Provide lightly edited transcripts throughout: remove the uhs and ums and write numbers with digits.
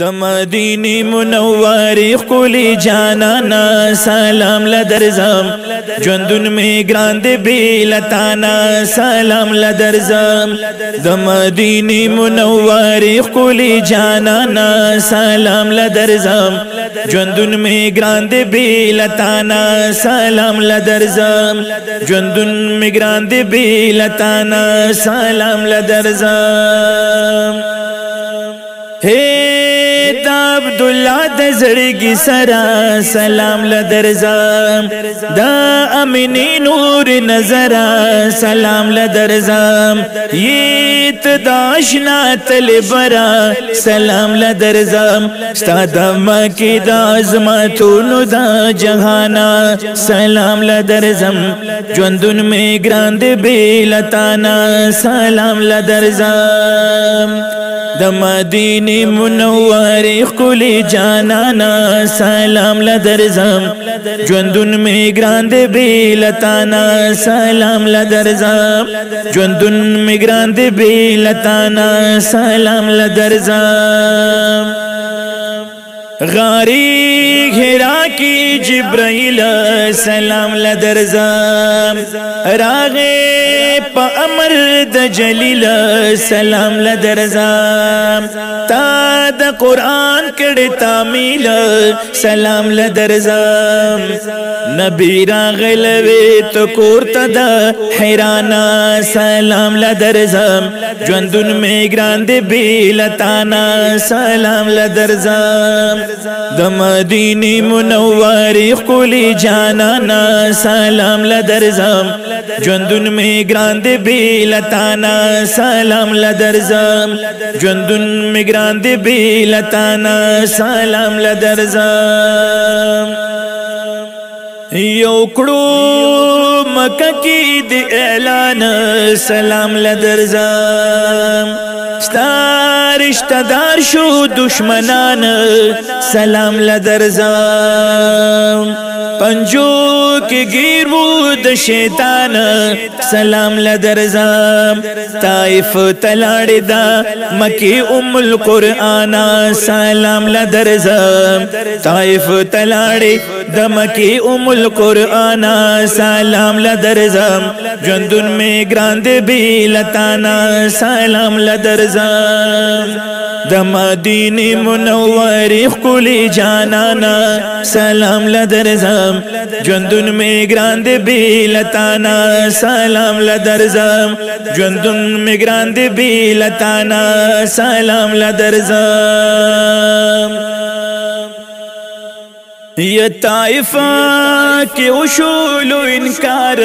د مدینه منوره خلی جانانا سلام لدرزم ژوندون می ګران دی بیلتانا سلام لدرزم د مدینه منوره خلی جانانا سلام لدرزم ژوندون می ګران دی بیلتانا سلام لدرزم ژوندون می ګران دی بیلتانا سلام لدرزم عبدالله د زړګي سره سلام لدرزم دا امینی نور نظر سلام لدرزم یت داشنا تلبرا سلام لدرزم ستاد مکی د عظمتونو د جهانا سلام لدرزم ژوندون می ګران دی بیلتانا سلام لدرزم د مدینه منوره خلی جانانا سلام لدرزم ژوندون می ګران دی بیلتانا سلام لدرزم ژوندون می ګران دی بیلتانا سلام لدرزم غاری هرا کی جبرائیل سلام لدرزم راغه په امر د جلیل سلام لدرزم تا د قران کړه تعمیل سلام لدرزم نبی راغلوی تو کورته د حیرانا سلام لدرزم ژوندون می ګران دی بیلتانا سلام لدرزم د مدینه منوره خلی جانانا سلام لدرزم ژوندون می ګران دی بیلتانا سلام لدرزم ژوندون می ګران دی بیلتانا سلام لدرزم یو کړو مکه کې دی اعلان سلام لدرزم رشتہ دار شو دشمنان سلام لدرزم پنجو کې گیر وو د شیطان سلام لدرزم طائف تلاړې دا مکی ام القرآن سلام لدرزم طائف تلاړې د مکی ام القرآن سلام لدرزم ژوندون می ګران دی بیلتانا سلام لدرزم د مدینه منوره خلی جانانا سلام لدرزم ژوندون می ګران دی بیلتانا سلام لدرزم ژوندون می ګران دی بیلتانا سلام لدرزم یا طائفہ کے وشول و انکار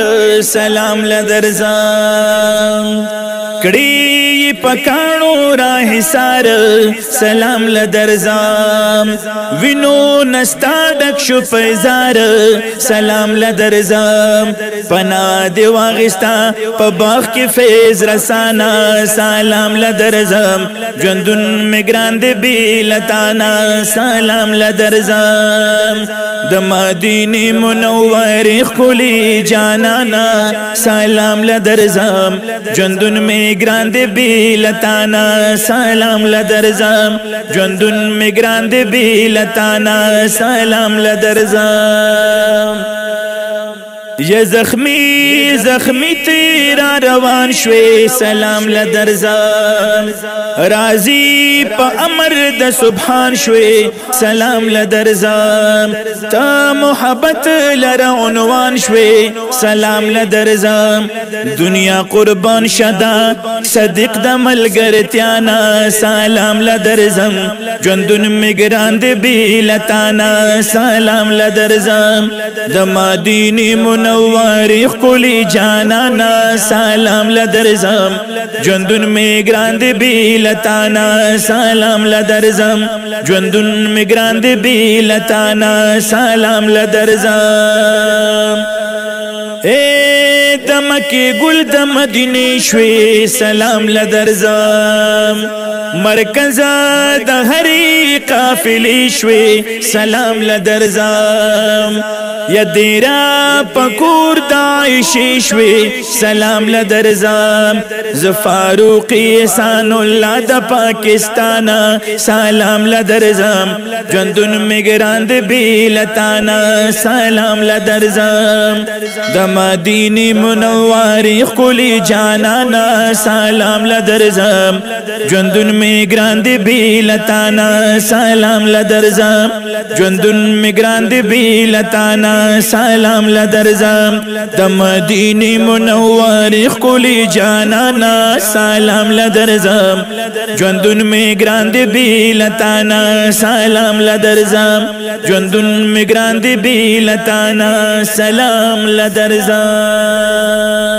سلام لدرزم کڑی پکانو راہ سار سلام لدرزم وینو نستا ډک شو پیزار سلام لدرزم پنا دی واغستا په باغ کې فیض رسانا سلام لدرزم ژوندون می ګران دی بیلتانا سلام لدرزم د مدینه منوره خلی جانانا سلام لدرزم ژوندون می ګران دی بیلتانا سلام لدرزم ژوندون می ګران دی بیلتانا سلام لدرزم یا زخمی زخمی تیرا روان شوی سلام لدرزم رازی پا امر د سبحان شوی سلام لدرزم تا محبت لر عنوان شوی سلام لدرزم دنیا قربان شدا صدق د ملګرتیانا سلام لدرزم ژوندون می ګران دی بیلتانا سلام لدرزم د مدینه منوره خلی جانانا سلام لدرزم ژوندون می ګران دی بیلتانا سلام لدرزم ژوندون می ګران دی بیلتانا سلام لدرزم د مکه ګل د مدینه شوي سلام لدرزم مرکز د هری काफिले शवे सलाम लदरजाम या देरा पकूर दाइशे शवे सलाम लदरजाम ज फारूक एहसानुल्लाह द पाकिस्ताना सलाम लदरजाम जंदुन मिग्रांद बिलताना सलाम लदरजाम द मदीने मुनव्वरी खुली जानाना सलाम लदरजाम जंदुन मिग्रांद बिलताना सलाम लदरजाम जंदुन मिग्रांद बिलताना सलाम लदरजाम द मदीने मुनव्वरी खुली जानाना सलाम लदरजाम जंदुन मिग्रांद बिलताना सलाम लदरजाम जंदुन मिग्रांद बिलताना सलाम लदरजाम।